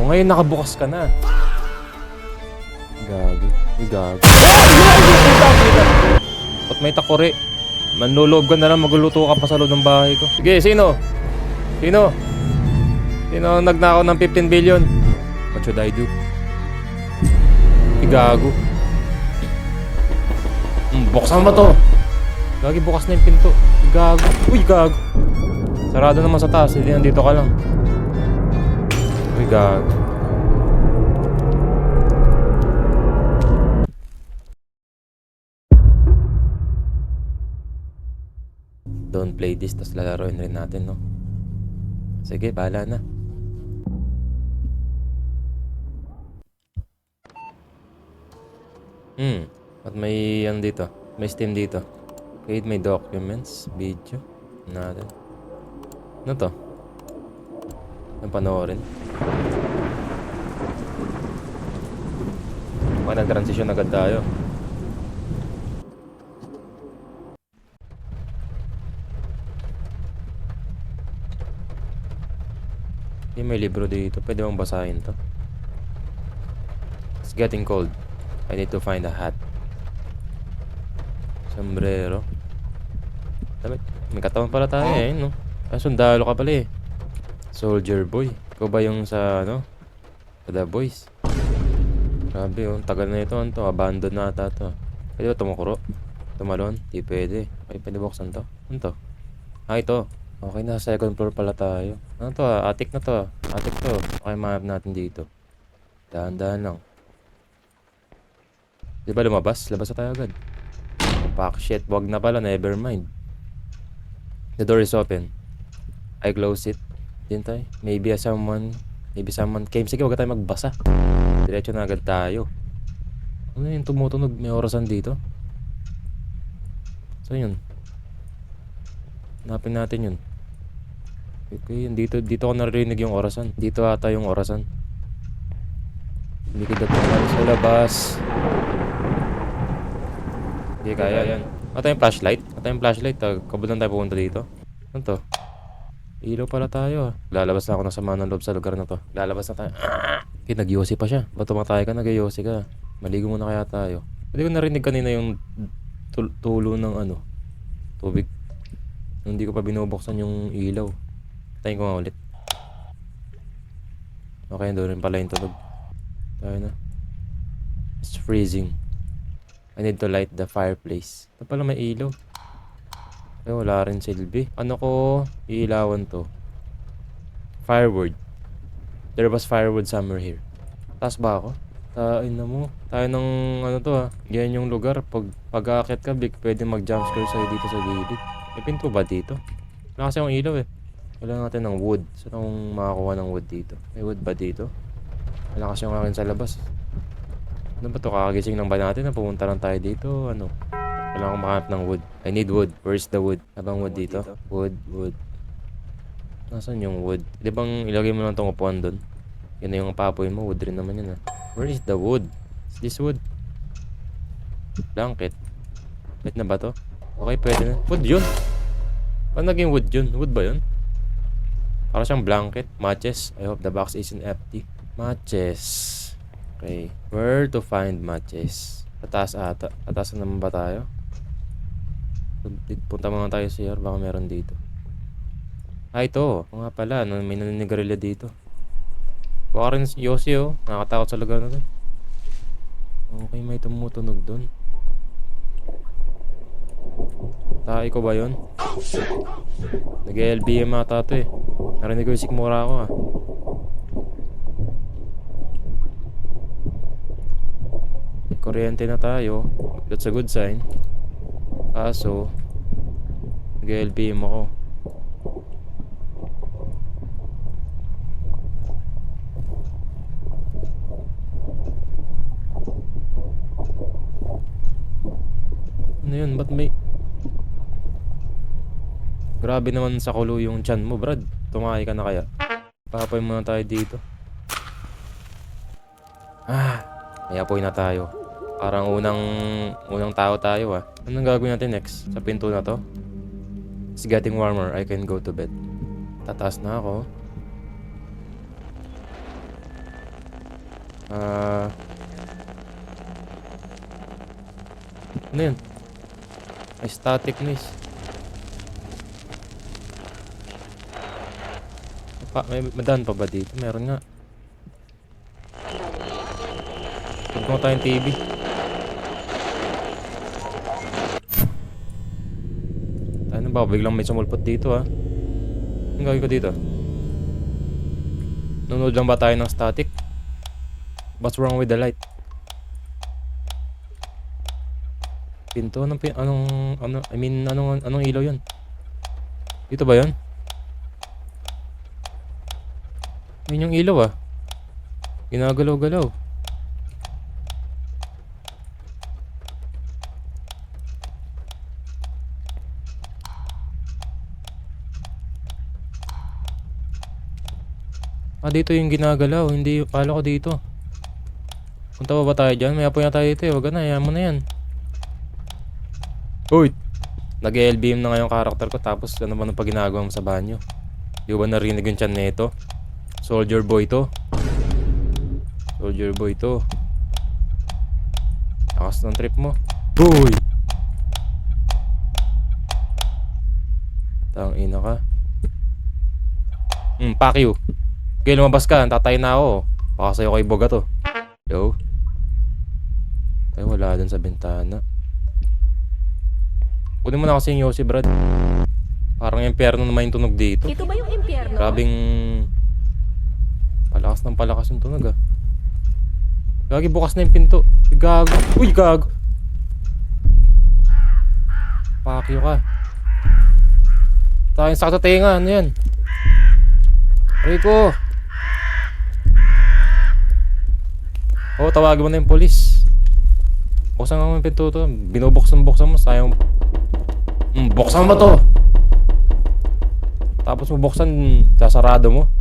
O ngayon nakabukas ka na. Gago. Uy, gago. Ba't may takore? Manluloob ka na lang, magluluto ka pa sa loob ng bahay ko. Sige, sino? Sino? Sino ang nagnakaw ng 15 billion? What should I do? Uy, gago. Buksan mo to. Gagi, bukas na yung pinto. Uy, gago. Uy, gago. Sarado naman sa taas. Hindi, nandito ka lang. Uy, gago. Don't play this, tas lalaroin rin natin, no? Sige, bahala na. At may ano dito? May Steam dito. Create my documents, video. Natin. Ano to? Ang panoorin. Nag-transition agad tayo. May libro dito. Pwede bang basahin to? It's getting cold. I need to find a hat. Sombrero. Damit. May katawan pala tayo eh, no? Sundalo ka pala eh. Soldier boy. Ikaw ba yung sa, ano? Sa The Boys? Grabe oh. Tagal na ito. Ano to? Abandon na ata to. Pwede ba tumakuro? Tumalon? Di pwede. Okay, pwede buksan to. Ano to? Ah, ito. Okay, nasa second floor pala tayo. Ano to ah? Attic na to ah. Attic to. Okay, map natin dito. Dahan-dahan lang. Di ba lumabas? Labas na tayo agad. Fuck shit. Wag na pala. Never mind. The door is open. I close it. Din tayo. Maybe someone came. Sige, wag tayo magbasa. Diretso na agad tayo. Ano yung tumutunog? May orasan dito. So yun. Hanapin natin yun. Okay, dito ko narinig yung orasan. Dito ata yung orasan. Hindi ko dapat sa labas. Hindi kaya yan. Ata yung flashlight. Kabulan tayo pupunta dito. Ano to? Ilaw pala tayo. Lalabas na ako ng sama ng loob sa lugar na to. Lalabas na tayo. Okay, nag-yosi pa siya. Ba't tumatay ka? Nag-yosi ka. Maligo muna kaya tayo. Hindi ko narinig kanina yung tulo ng ano, tubig. Hindi ko pa binubuksan yung ilaw. Tayin ko nga ulit. Okay, doon rin pala yung tulog. Tayo na. It's freezing. I need to light the fireplace. Ito pala may ilaw. Ay, wala rin silbi. Ano ko iilawan to? Firewood. There was firewood somewhere here. Taas ba ako? Tain na mo. Tayo ng ano to ha. Yan yung lugar. Pag-aakit ka, pwede mag-jumpscare sa'yo dito sa gilid. May pinto ba dito? Wala kasi yung ilaw eh. Wala natin ng wood. Saan akong makakuha ng wood dito? May wood ba dito? Wala kasi yung akin sa labas. Ano ba to? Kakagising ng ba natin na pumunta lang tayo dito? Ano? Kailangan ko makahanap ng wood. I need wood. Where's the wood? Abang wood dito? Wood. Nasaan yung wood? Di bang ilagay mo lang itong upuan doon? Yan na yung papoy mo. Wood rin naman yun ah. Where is the wood? Is this wood? Blanket. Pwede na ba to? Okay, pwede na. Wood yun. Paano naging wood yun? Wood ba yun? Para siyang blanket. Matches. I hope the box isn't empty. Matches. Okay. Where to find matches? Tataas ata. Tataas na naman ba tayo? Punta muna tayo sa CR. Baka meron dito. Ah, ito. O nga pala. May naninigarilya dito. Baka rin Yossi oh. Nakakatakot sa lugar na to. Okay, may tumutunog doon. Tayo ko ba yun? Nag-LBM ata to eh. Narinig ko yung sikmura ako ah. May kuryente na tayo. That's a good sign. Kaso nag-LBM ako. Ano yun? Ba't may... Grabe naman sa kulo yung tiyan mo, Brad. Tumakay ka na kaya? Papapoy muna tayo dito. May apoy na tayo. Parang unang tao tayo ah. Anong gagawin natin next? Sa pinto na to? It's getting warmer. I can go to bed. Tataas na ako. Ano yun? May static noise. May madaan pa ba dito? Meron nga. Huwag mo tayong TV. Ano ba? Biglang may sumulpot dito ha. Anong gagawin ko dito? Nunod lang ba tayo ng static? What's wrong with the light? Pinto? Anong ilaw yun? Dito ba yun? Yun yung ilaw ah. Ginagalaw-galaw. Dito yung ginagalaw. Hindi, kala ko dito. Punta ba tayo dyan? May apoy na tayo dito eh. Huwag na, hayaan mo na yan. Uy! Nag-LBM na nga yung karakter ko. Tapos ano ba nang pag ginagawa mo sa banyo? Di ba narinig yung tiyan nito? Soldier boy to. Soldier boy to. Lakas ng trip mo. Uy! Tangina ka. Fuck you. Okay, lumabas ka. Tatay na ako. Baka sa'yo kay Boga to. Yo. Tayo wala dun sa bintana. Kunin mo na kasi yung Yossi, Brad. Parang impyerno naman yung tunog dito. Ito ba yung impyerno? Grabing palakas ng palakas yung tunog ah. Gagi, bukas na yung pinto. Gago. Uy, gago. Pakyo ka. Tayong sakto tenga. Ano yan? Rico. Tawagin mo na yung polis. Buksan nga mo yung pinto to. Binubuksan mo. Sayang. Buksan mo to. Tapos mo buksan, sasarado mo.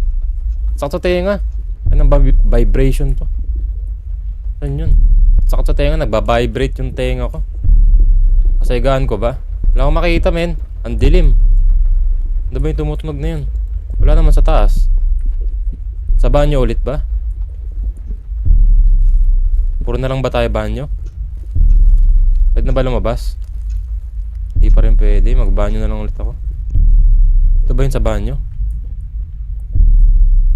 Sakto tenga. Ano vibration to? Ano yun? Sakto tenga, nagbabibrate yung tenga ko. Kasaygaan ko ba? Wala akong makita men. Ang dilim. Ano ba yung tumutunog na yun? Wala naman sa taas. Sa banyo ulit ba? Puro na lang ba tayo banyo? Pwede na ba lumabas? Hindi pa rin pwede. Magbanyo na lang ulit ako. Ito ba yun sa banyo?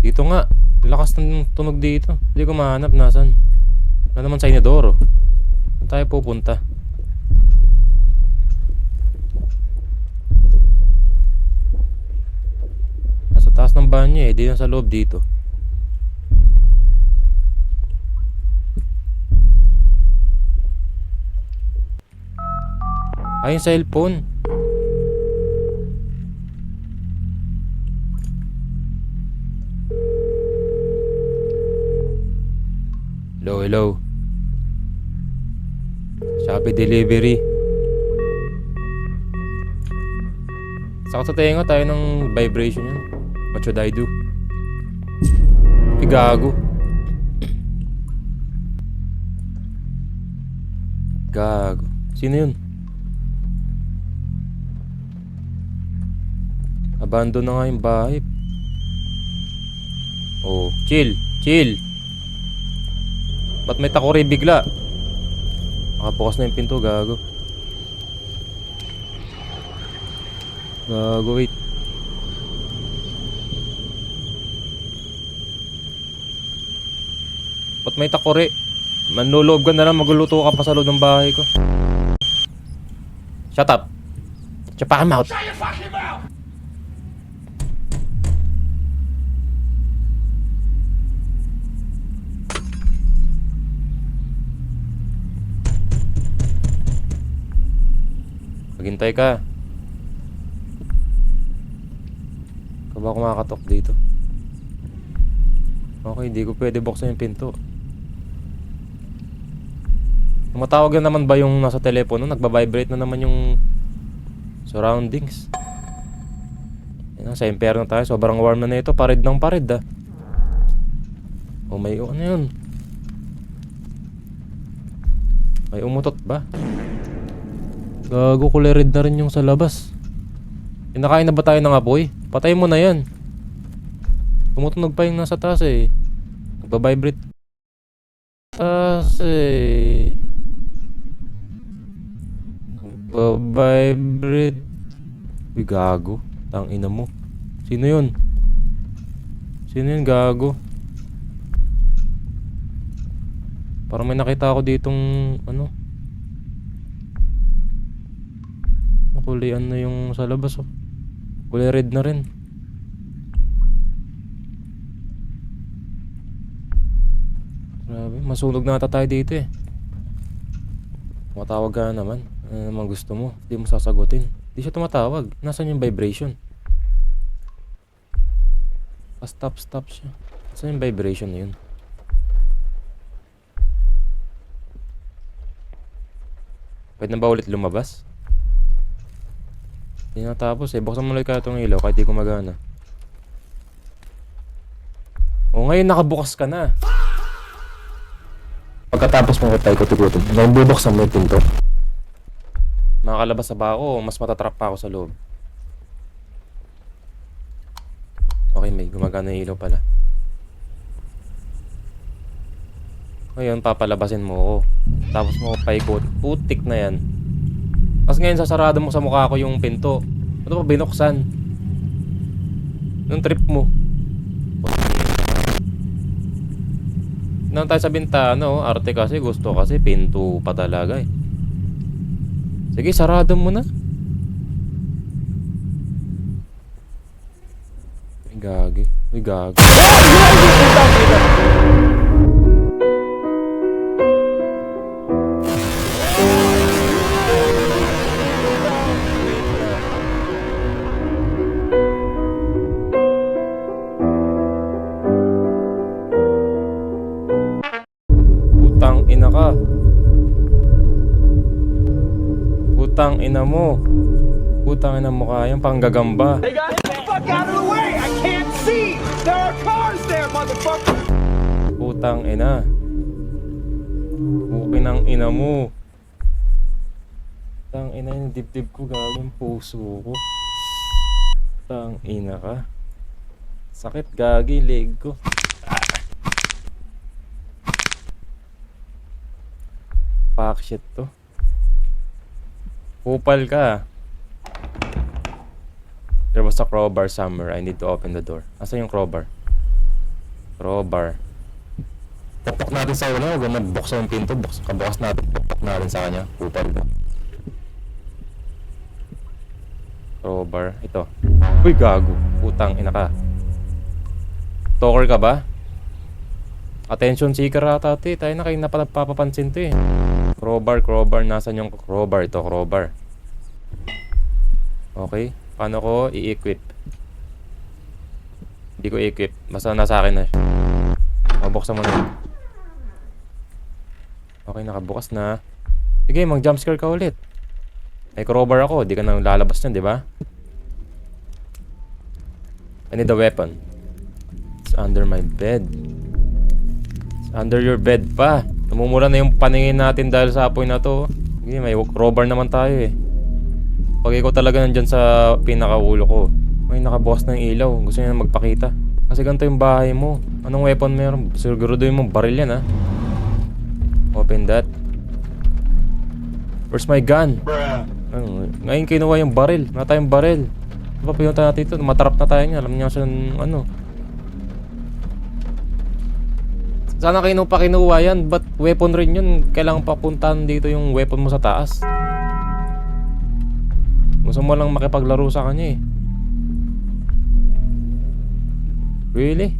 Dito nga. Lakas ng tunog dito. Hindi ko mahanap. Nasaan? Wala naman sa inodoro. Saan tayo pupunta? Nasa taas ng banyo eh. Di na sa loob dito. Ay, yung cellphone. Hello. Shopee delivery. Sakto tayo tayo ng vibration yan. What should I do? Gago. Gago. Sino yun? Abandon na nga yung bahay. Chill. Ba't may takuri bigla? Nakabukas na yung pinto, gago. Wait. Ba't may takuri? Manloloob ka na lang, magluluto ka pa sa loob ng bahay ko. Shut up. Shut your mouth. Maghintay ka. Ikaw ba kumakatok dito? Okay, hindi ko pwede buksan yung pinto. Tumatawag na naman ba yung nasa telepono? Nagbabibrate na naman yung surroundings. Yan, sa impyerno tayo. Sobrang warm na ito. Pared ng pared ah. Ano yun? May umutot ba? Gago, kulay red na rin yung sa labas. Kinakain na ba tayo ng apoy? Patay mo na yan. Tumutunog pa yung nasa taas eh. Nagbabibrate. Kasi vibrate. Uy, gago. Tangina mo. Sino yun? Sino yun, gago? Parang may nakita ako ditong ano. Kulian na yung sa labas, oh. Kulay red na rin. Grabe, masunog na ata tayo dito eh. Tumatawag ka na naman. Ano naman gusto mo? Hindi mo sasagutin. Hindi siya tumatawag. Nasaan yung vibration? Stop siya. Nasaan yung vibration na yun? Pwede na ba ulit lumabas? Hindi natapos eh. Buksan mo ulit kaya itong ilaw kahit di gumagana. O ngayon nakabukas ka na. Pagkatapos mo tayo kutugutin, ngayon bubuksan mo yung pinto. Makakalabas sa ba ako o mas matatrap pa ako sa loob? Okay, may gumagana yung ilaw pala. Ngayon, papalabasin mo ako. Tapos mo paikot. Putik na yan. Tapos ngayon, sasarado mo sa mukha ko yung pinto. Ano pa binuksan? Yung trip mo. Nang tayo sa bintana, oh. Arte kasi, gusto kasi, pinto pa talaga eh. Sige, sarado mo na. Uy, gagi. Uy, gagi. Putang ina ka. Putang ina mo. Putang ina mo ka. Yung panggagamba. Hey guys, get the fuck out of the way! I can't see! There are cars there, motherfucker! Putang ina. Bukin ang ina mo. Putang ina yung dibdib ko, gagawin puso ko. Putang ina ka. Sakit gagi leg ko. Fuck shit to. Kupal ka. There was a crowbar somewhere. I need to open the door. Asa yung crowbar? Crowbar. Pukpok natin sa ulo. Huwag mo buksan yung pinto. Kabukas natin. Pukpok natin sa kanya. Kupal ka. Crowbar. Ito. Uy, gago. Putang ina ka. Talker ka ba? Attention seeker ata ito eh. Tayo na kayo napapapansin to eh. Crowbar. Nasaan yung crowbar? Ito, crowbar. Okay. Paano ko i-equip? Hindi ko i-equip. Basta nasa akin na siya. Mabuksan mo na yun. Okay, nakabukas na. Sige, mag-jumpscare ka ulit. May crowbar ako. Di ka na lalabas niyan, di ba? I need a weapon. It's under my bed. It's under your bed pa. Namumura na yung paningin natin dahil sa apoy na to. Sige, may crowbar naman tayo eh. Pag ikaw talaga nandyan sa pinakaulo ko, may nakabukas na yung ilaw. Gusto niya na magpakita. Kasi ganito yung bahay mo. Anong weapon meron? Siguruduhin mo baril yan ha. Open that. Where's my gun? Ngayon kinuha yung baril. Wala tayong baril. Ano pa pinunta natin ito? Matarap na tayo niya. Alam niya siya ano. Sana kinuha yan. But weapon rin yun. Kailangan papuntahan dito yung weapon mo sa taas. Gusto mo lang makipaglaro sa kanya eh. Really?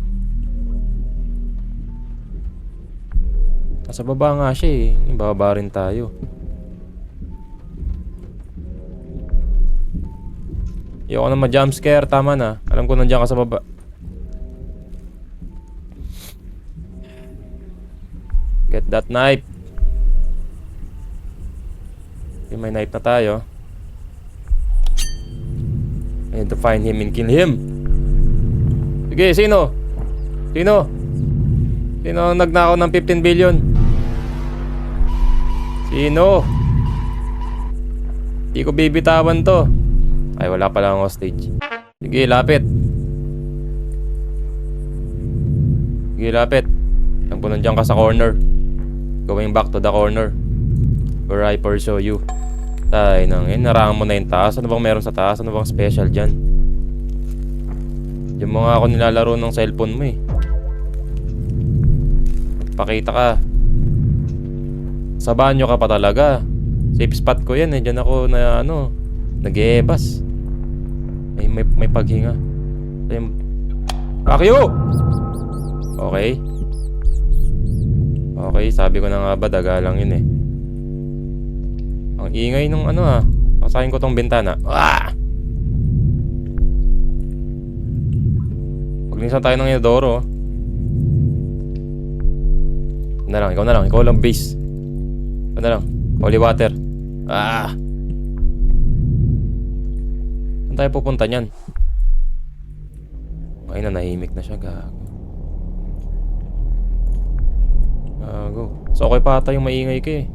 Nasa baba nga siya eh. Ibababa rin tayo. Ayoko na ma-jumpscare. Tama na. Alam ko nandiyan ka sa baba. Get that knife. Okay, may knife na tayo. I need to find him and kill him. Sige, sino? Sino? Sino ang nagnakaw ng 15 billion? Sino? Di ko bibitawan to. Ay, wala pala ang hostage. Sige, lapit. Sige, lapit. Alam ko nandiyan ka sa corner. Going back to the corner where I first saw you. Tay nang narangan mo na yung taas. Ano bang meron sa taas? Ano bang special dyan? Yung mga ako nilalaro ng cellphone mo eh. Pakita ka. Sa banyo ka pa talaga. Safe spot ko yan eh. Diyan ako na ano, nag-eebas. May paghinga. Pakyo! Okay. Okay, sabi ko na nga ba, daga lang yun eh. Ang ingay nung ano ah. Pasahin ko tong bintana. Ah! Paglinisan tayo ng inodoro. Ikaw na lang. Ikaw lang base. Ikaw na lang. Holy water. Ah! Saan tayo pupunta niyan? Ay na, nahimik na siya. Gago. So okay pa ata yung maingay ka eh.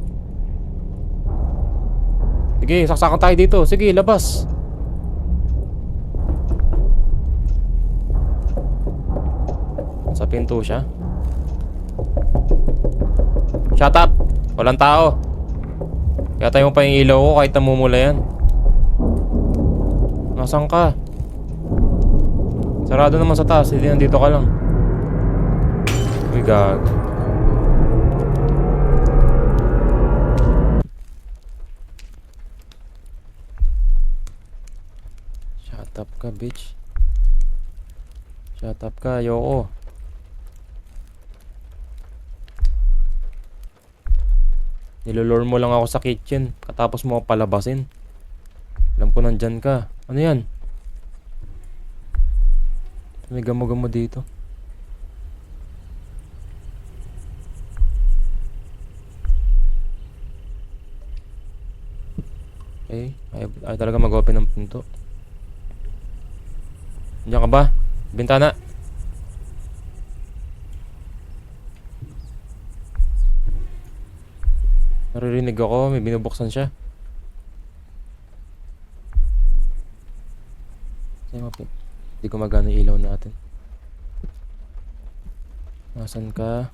Sige, saksakan tayo dito. Sige, labas. Sa pinto siya. Shut up! Walang tao. Kaya tayo mo pa yung ilaw ko kahit namumula yan. Nasaan ka? Sarado naman sa taas. Hindi, nandito ka lang. Uy, gag. Shut up ka, bitch. Shut up ka, ayoko. Nilolore mo lang ako sa kitchen. Katapos mo ako palabasin. Alam ko nandyan ka. Ano yan? May gamo-gamo dito. Okay. Ayaw talaga mag-open ng pinto. Diyan ka ba? Bintana. Naririnig ako. May binubuksan siya. Hindi ko magana yung ilaw natin. Nasaan ka?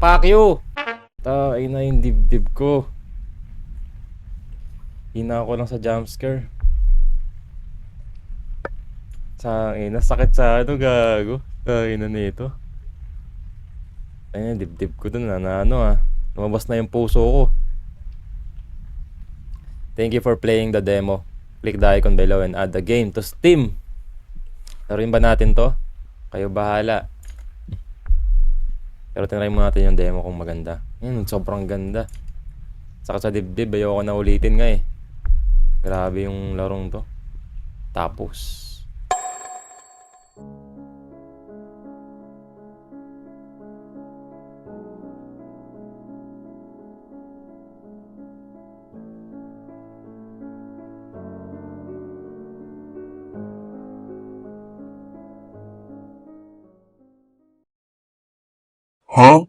Pakyo! Ay na yung dibdib ko. Hina ako lang sa jumpscare. Nasakit sa ano, gago. Ay na nito. Ay, dibdib ko dun na ano ah. Lumabas na yung puso ko. Thank you for playing the demo. Click the icon below and add the game to Steam. Laruin ba natin to? Kayo bahala. Pero tinry mo natin yung demo kung maganda. Sobrang ganda. Saka sa dibdib, ayoko na ulitin nga eh. Grabe yung larong to. Tapos Huh?